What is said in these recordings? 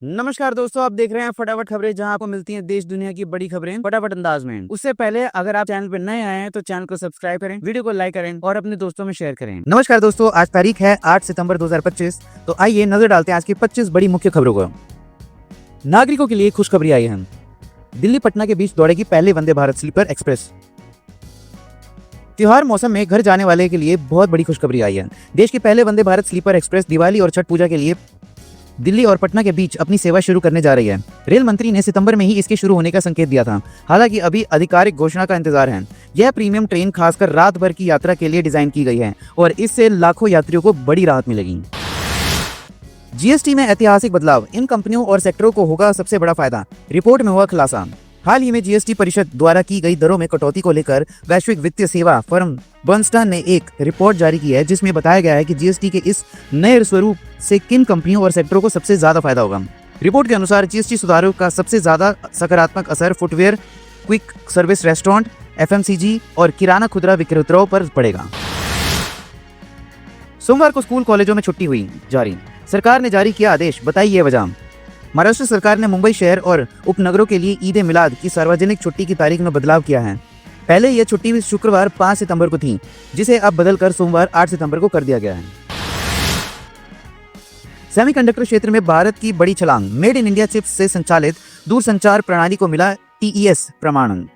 नमस्कार दोस्तों, आप देख रहे हैं फटाफट खबरें, जहां आपको मिलती हैं देश दुनिया की बड़ी खबरें फटाफट अंदाज में। उससे पहले अगर आप चैनल पर नए आए हैं तो चैनल को सब्सक्राइब करें, वीडियो को लाइक करें और अपने दोस्तों में शेयर करें। नमस्कार दोस्तों, आज तारीख है 8 सितंबर 2025। तो आइए नजर डालते हैं आज की 25 बड़ी मुख्य खबरों को। नागरिकों के लिए खुशखबरी आई है। दिल्ली पटना के बीच दौड़ेगी पहले वंदे भारत स्लीपर एक्सप्रेस। त्योहार मौसम में घर जाने वाले के लिए बहुत बड़ी खुशखबरी आई है। देश की पहले वंदे भारत स्लीपर एक्सप्रेस दिवाली और छठ पूजा के लिए दिल्ली और पटना के बीच अपनी सेवा शुरू करने जा रही है। रेल मंत्री ने सितंबर में ही इसके शुरू होने का संकेत दिया था। हालांकि अभी आधिकारिक घोषणा का इंतजार है। यह प्रीमियम ट्रेन खासकर रात भर की यात्रा के लिए डिजाइन की गई है और इससे लाखों यात्रियों को बड़ी राहत मिलेगी। जीएसटी में ऐतिहासिक बदलाव, इन कंपनियों और सेक्टरों को होगा सबसे बड़ा फायदा। रिपोर्ट में हुआ खुलासा। हाल ही में जीएसटी परिषद द्वारा की गई दरों में कटौती को लेकर वैश्विक वित्तीय सेवा फर्म बर्नस्टर्न ने एक रिपोर्ट जारी की है, जिसमें बताया गया है कि जीएसटी के इस नए स्वरूप से किन कंपनियों और सेक्टरों को सबसे ज्यादा फायदा होगा। रिपोर्ट के अनुसार जीएसटी सुधारों का सबसे ज्यादा सकारात्मक असर footwear, quick service restaurant, FMCG और किराना खुदरा विक्रेताओं पर पड़ेगा। सोमवार को स्कूल कॉलेजों में छुट्टी हुई जारी, सरकार ने जारी किया आदेश, बताई ये वजह। महाराष्ट्र सरकार ने मुंबई शहर और उपनगरों के लिए ईद ए मिलाद की सार्वजनिक छुट्टी की तारीख में बदलाव किया है। पहले यह छुट्टी शुक्रवार 5 सितंबर को थी, जिसे अब बदलकर सोमवार 8 सितंबर को कर दिया गया है। सेमीकंडक्टर क्षेत्र में भारत की बड़ी छलांग, मेड इन इंडिया चिप्स से संचालित दूरसंचार प्रणाली को मिला टीईएस प्रमाणन।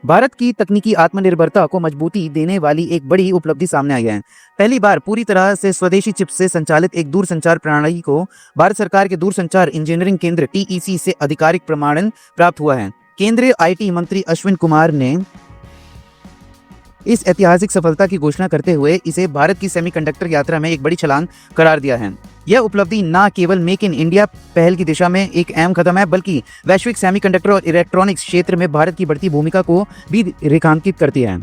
भारत की तकनीकी आत्मनिर्भरता को मजबूती देने वाली एक बड़ी उपलब्धि सामने आई है। पहली बार पूरी तरह से स्वदेशी चिप्स से संचालित एक दूरसंचार प्रणाली को भारत सरकार के दूरसंचार इंजीनियरिंग केंद्र टीईसी से आधिकारिक प्रमाणन प्राप्त हुआ है। केंद्रीय आईटी मंत्री अश्विन कुमार ने इस ऐतिहासिक सफलता की घोषणा करते हुए इसे भारत की सेमीकंडक्टर यात्रा में एक बड़ी छलांग करार दिया है। यह उपलब्धि न केवल मेक इन इंडिया पहल की दिशा में एक अहम कदम है, बल्कि वैश्विक सेमीकंडक्टर और इलेक्ट्रॉनिक्स क्षेत्र में भारत की बढ़ती भूमिका को भी रेखांकित करती है।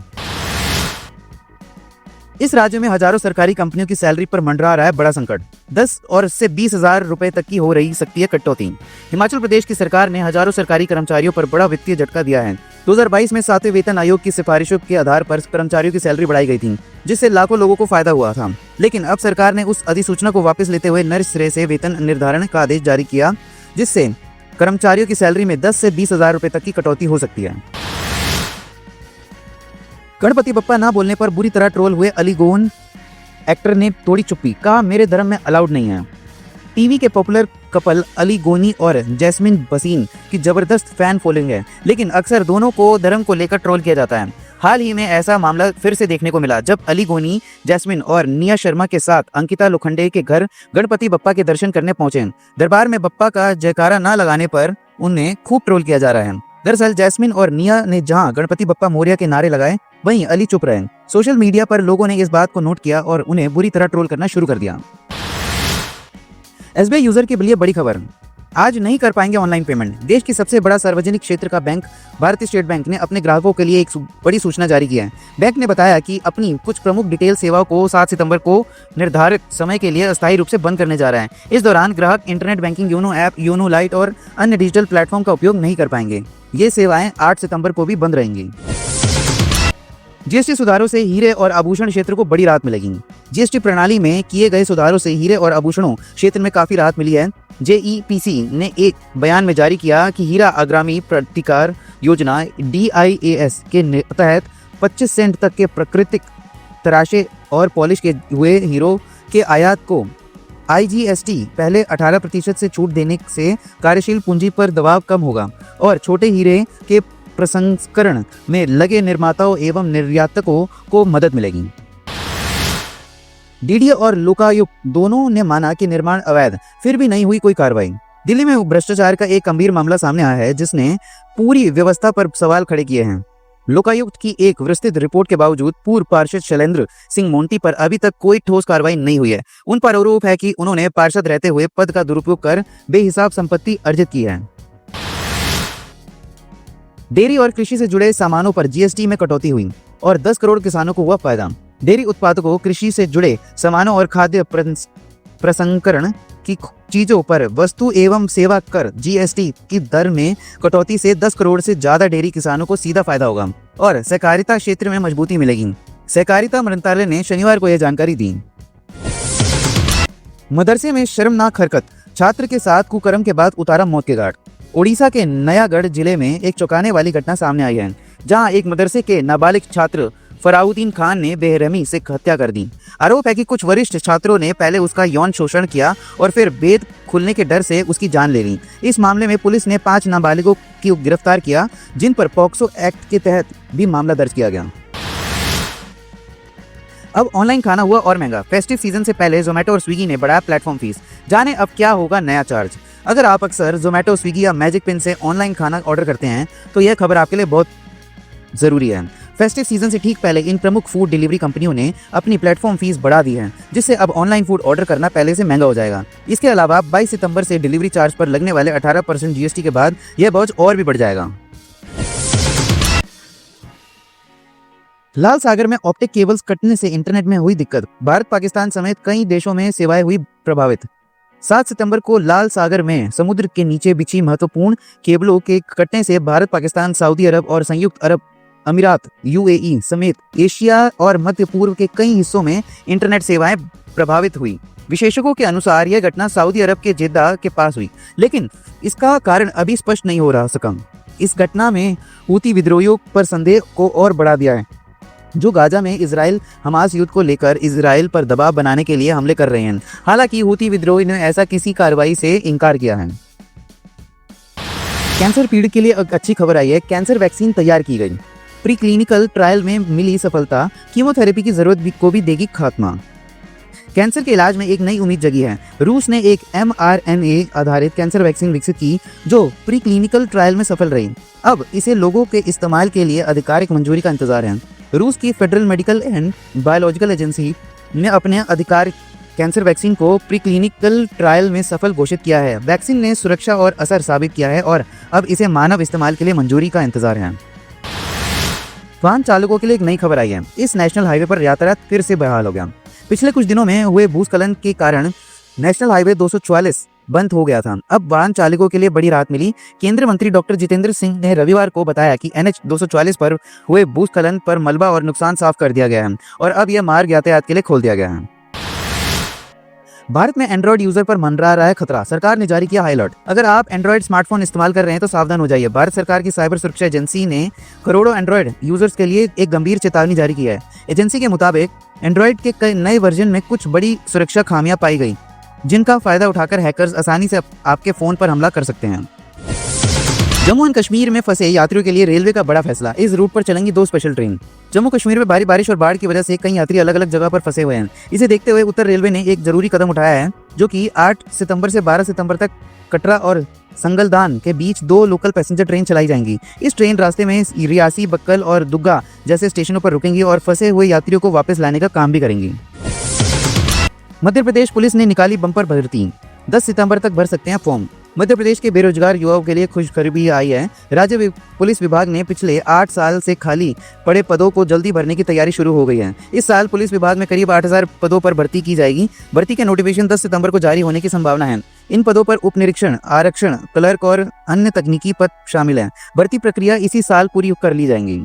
इस राज्य में हजारों सरकारी कंपनियों की सैलरी पर मंडरा रहा है बड़ा संकट। 10 और से 20,000 रुपए तक की हो रही सकती है कटौती। हिमाचल प्रदेश की सरकार ने हजारों सरकारी कर्मचारियों पर बड़ा वित्तीय झटका दिया है। 2022 में 7वें वेतन आयोग की सिफारिशों के आधार पर कर्मचारियों की सैलरी बढ़ाई गई थी, जिससे लाखों लोगों को फायदा हुआ था। लेकिन अब सरकार ने उस अधिसूचना को वापस लेते हुए नए सिरे से वेतन निर्धारण का आदेश जारी किया, जिससे कर्मचारियों की सैलरी में 10 से 20,000 रुपए तक की कटौती हो सकती है। गणपति बप्पा ना बोलने पर बुरी तरह ट्रोल हुए अली गोन एक्टर ने तोड़ी चुप्पी, कहा मेरे धर्म में अलाउड नहीं है। टीवी के पॉपुलर कपल अली गोनी और जैस्मिन बसीन की जबरदस्त फैन फॉलोइंग है, लेकिन अक्सर दोनों को धर्म को लेकर ट्रोल किया जाता है। हाल ही में ऐसा मामला फिर से देखने को मिला, जब अली गोनी जैस्मिन और निया शर्मा के साथ अंकिता लोखंडे के घर गणपति बप्पा के दर्शन करने पहुंचे। दरबार में बप्पा का जयकारा न लगाने पर उन्हें खूब ट्रोल किया जा रहा है। दरअसल जैस्मिन और निया ने जहां गणपति बप्पा मोरिया के नारे लगाए, वहीं अली चुप रहे। सोशल मीडिया पर लोगों ने इस बात को नोट किया और उन्हें बुरी तरह ट्रोल करना शुरू कर दिया। एसबीआई यूजर के लिए बड़ी खबर, आज नहीं कर पाएंगे ऑनलाइन पेमेंट। देश की सबसे बड़ा सार्वजनिक क्षेत्र का बैंक भारतीय स्टेट बैंक ने अपने ग्राहकों के लिए एक बड़ी सूचना जारी की है। बैंक ने बताया कि अपनी कुछ प्रमुख डिटेल सेवाओं को 7 सितंबर को निर्धारित समय के लिए अस्थायी रूप से बंद करने जा रहा है। इस दौरान ग्राहक internet banking, YONO app, YONO light और अन्य डिजिटल प्लेटफॉर्म का उपयोग नहीं कर पाएंगे। ये सेवाएं 8 सितंबर को भी बंद रहेंगी। जीएसटी सुधारों से हीरे और आभूषण क्षेत्र को बड़ी राहत मिलेगी। जीएसटी प्रणाली में किए गए सुधारों से हीरे और आभूषणों क्षेत्र में काफी राहत मिली है। जेईपीसी ने एक बयान में जारी किया कि हीरा अग्रामी प्रतिकार योजना DIAS के तहत 25 सेंट तक के प्राकृतिक तराशे और पॉलिश के हुए हीरो के आयात को IGST पहले 18% से छूट देने से कार्यशील पूंजी पर दबाव कम होगा और छोटे हीरे के प्रसंस्करण में लगे निर्माताओं एवं निर्यातकों को मदद मिलेगी। डीडीए और लोकायुक्त दोनों ने माना कि निर्माण अवैध, फिर भी नहीं हुई कोई कार्रवाई। दिल्ली में भ्रष्टाचार का एक गंभीर मामला सामने आया है, जिसने पूरी व्यवस्था पर सवाल खड़े किए हैं। लोकायुक्त की एक विस्तृत रिपोर्ट के बावजूद पूर्व पार्षद शैलेंद्र सिंह मोंटी पर अभी तक कोई ठोस कार्रवाई नहीं हुई है। उन पर आरोप है कि उन्होंने पार्षद रहते हुए पद का दुरुपयोग कर बेहिसाब संपत्ति अर्जित की है। डेयरी और कृषि से जुड़े सामानों पर जीएसटी में कटौती हुई और 10 करोड़ किसानों को हुआ फायदा। डेयरी उत्पादकों, कृषि से जुड़े सामानों और खाद्य प्रसंस्करण की चीजों पर वस्तु एवं सेवा कर जीएसटी की दर में कटौती से 10 करोड़ से ज्यादा डेयरी किसानों को सीधा फायदा होगा और सहकारिता क्षेत्र में मजबूती मिलेगी। सहकारिता मंत्रालय ने शनिवार को यह जानकारी दी। मदरसे में शर्मनाक हरकत, छात्र के साथ कुकर्म के बाद उतारा मौत के घाट। ओडिशा के नयागढ़ जिले में एक चौंकाने वाली घटना सामने आई है, जहां एक मदरसे के नाबालिग छात्र फराउद्दीन खान ने बेरहमी से हत्या कर दी। आरोप है कि कुछ वरिष्ठ छात्रों ने पहले उसका यौन शोषण किया और फिर भेद खुलने के डर से उसकी जान ले ली। इस मामले में पुलिस ने 5 नाबालिगों को गिरफ्तार किया, जिन पर पॉक्सो एक्ट के तहत भी मामला दर्ज किया गया। अब ऑनलाइन खाना हुआ और महंगा। फेस्टिव सीजन से पहले जोमेटो और स्विगी ने बढ़ाया प्लेटफॉर्म फीस। जाने अब क्या होगा नया चार्ज। अगर आप अक्सर जोमेटो, स्विगी या मैजिक पिन से ऑनलाइन खाना ऑर्डर करते हैं तो यह खबर आपके लिए बहुत जरूरी है। फेस्टिव सीजन से ठीक पहले इन प्रमुख फूड डिलीवरी कंपनियों ने अपनी प्लेटफॉर्म फीस बढ़ा दी है, जिससे अब ऑनलाइन फूड ऑर्डर करना पहले से महंगा हो जाएगा। इसके अलावा 22 सितंबर से डिलीवरी चार्ज पर लगने वाले 18% जीएसटी के बाद यह बोझ और भी बढ़ जाएगा। लाल सागर में ऑप्टिक केबल्स कटने से इंटरनेट में हुई दिक्कत। भारत, पाकिस्तान समेत कई देशों में सेवाएं हुई प्रभावित। 7 सितंबर को लाल सागर में समुद्र के नीचे बिछी महत्वपूर्ण केबलों के कटने से भारत, पाकिस्तान, सऊदी अरब और संयुक्त अरब अमीरात यूएई समेत एशिया और मध्य पूर्व के कई हिस्सों में इंटरनेट सेवाएं प्रभावित हुई। विशेषज्ञों के अनुसार यह घटना सऊदी अरब के जेद्दा के पास हुई, लेकिन इसका कारण अभी स्पष्ट नहीं हो रहा सका। इस घटना में हूती विद्रोहियों पर संदेह को और बढ़ा दिया है, जो गाजा में इजराइल हमास युद्ध को लेकर इजराइल पर दबाव बनाने के लिए हमले कर रहे हैं। हालांकि हूती विद्रोही ने ऐसा किसी कार्रवाई से इनकार किया है। कैंसर पीड़ित के लिए अच्छी खबर आई है। कैंसर वैक्सीन तैयार की गई। प्री क्लिनिकल ट्रायल में मिली सफलता कीमोथेरेपी की जरूरत को भी देगी खात्मा। कैंसर के इलाज में एक नई उम्मीद जगी है। रूस ने एक mRNA आधारित कैंसर वैक्सीन विकसित की, जो प्री क्लिनिकल ट्रायल में सफल रही। अब इसे लोगों के इस्तेमाल के लिए आधिकारिक मंजूरी का इंतजार है। रूस की federal medical and biological agency ने अपने अधिकार कैंसर वैक्सीन को प्री क्लिनिकल ट्रायल में सफल घोषित किया है। वैक्सीन ने सुरक्षा और असर साबित किया है और अब इसे मानव इस्तेमाल के लिए मंजूरी का इंतजार है। वाहन चालकों के लिए एक नई खबर आई है। इस नेशनल हाईवे पर यातायात फिर से बहाल हो गया। पिछले कुछ दिनों में हुए भूस्खलन के कारण नेशनल हाईवे 244 बंद हो गया था। अब वाहन चालकों के लिए बड़ी राहत मिली। केंद्रीय मंत्री डॉक्टर जितेंद्र सिंह ने रविवार को बताया कि NH 244 पर हुए भूस्खलन पर मलबा और नुकसान साफ कर दिया गया है और अब यह मार्ग यातायात के लिए खोल दिया गया है। भारत में एंड्रॉइड यूजर पर मंडरा रहा है खतरा। सरकार ने जारी किया हाई अलर्ट। अगर आप एंड्रॉइड स्मार्टफोन इस्तेमाल कर रहे हैं तो सावधान हो जाइए। भारत सरकार की साइबर सुरक्षा एजेंसी ने करोड़ों एंड्रॉइड यूजर्स के लिए एक गंभीर चेतावनी जारी की है। एजेंसी के मुताबिक एंड्रॉइड के कई नए वर्जन में कुछ बड़ी सुरक्षा खामियां पाई गई, जिनका फायदा उठाकर हैकर्स आसानी से आपके फोन पर हमला कर सकते हैं। जम्मू एंड कश्मीर में फंसे यात्रियों के लिए रेलवे का बड़ा फैसला। इस रूट पर चलेंगी 2 स्पेशल ट्रेन। जम्मू कश्मीर में भारी बारिश और बाढ़ की वजह से कई यात्री अलग अलग जगह पर फंसे हुए हैं। इसे देखते हुए उत्तर रेलवे ने एक जरूरी कदम उठाया है, जो कि 8 सितंबर से 12 सितंबर तक कटरा और संगलदान के बीच 2 लोकल पैसेंजर ट्रेन चलाई जाएंगी। इस ट्रेन रास्ते में रियासी, बक्कल और दुग्गा जैसे स्टेशनों पर रुकेंगी और फंसे हुए यात्रियों को वापस लाने का काम भी करेंगी। मध्य प्रदेश पुलिस ने निकाली बम्पर भर्ती। 10 सितंबर तक भर सकते हैं फॉर्म। मध्य प्रदेश के बेरोजगार युवाओं के लिए खुशखबरी आई है। राज्य पुलिस विभाग ने पिछले 8 साल से खाली पड़े पदों को जल्दी भरने की तैयारी शुरू हो गई है। इस साल पुलिस विभाग में करीब 8000 पदों पर भर्ती की जाएगी। भर्ती के नोटिफिकेशन 10 सितंबर को जारी होने की संभावना है। इन पदों पर उप निरीक्षण, आरक्षण, क्लर्क और अन्य तकनीकी पद शामिल हैं। भर्ती प्रक्रिया इसी साल पूरी कर ली जाएंगी।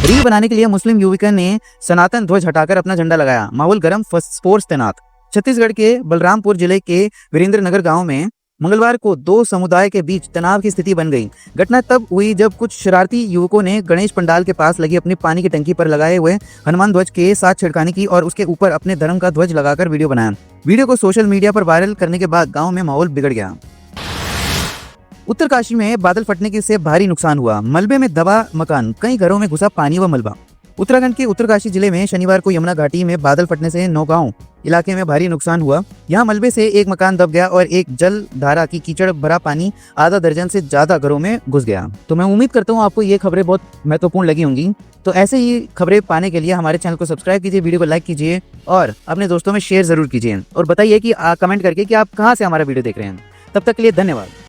रील बनाने के लिए मुस्लिम युवक ने सनातन ध्वज हटाकर अपना झंडा लगाया। माहौल गर्म, फोर्स तैनात। छत्तीसगढ़ के बलरामपुर जिले के वीरेंद्र नगर गांव में मंगलवार को 2 समुदाय के बीच तनाव की स्थिति बन गई। घटना तब हुई जब कुछ शरारती युवकों ने गणेश पंडाल के पास लगी अपनी पानी की टंकी पर लगाए हुए हनुमान ध्वज के साथ छेड़खानी की और उसके ऊपर अपने धर्म का ध्वज लगाकर वीडियो बनाया। वीडियो को सोशल मीडिया पर वायरल करने के बाद गाँव में माहौल बिगड़ गया। उत्तरकाशी में बादल फटने से भारी नुकसान हुआ। मलबे में दबा मकान, कई घरों में घुसा पानी व मलबा। उत्तराखंड के उत्तरकाशी जिले में शनिवार को यमुना घाटी में बादल फटने से नौगांव इलाके में भारी नुकसान हुआ। यहाँ मलबे से एक मकान दब गया और एक जल धारा की कीचड़ भरा पानी आधा दर्जन से ज्यादा घरों में घुस गया। तो मैं उम्मीद करता हूँ आपको ये खबरें बहुत महत्वपूर्ण लगी होंगी। तो ऐसे ही खबरें पाने के लिए हमारे चैनल को सब्सक्राइब कीजिए, वीडियो को लाइक कीजिए और अपने दोस्तों में शेयर जरूर कीजिए और बताइए कि कमेंट करके कि आप कहाँ से हमारा वीडियो देख रहे हैं। तब तक के लिए धन्यवाद।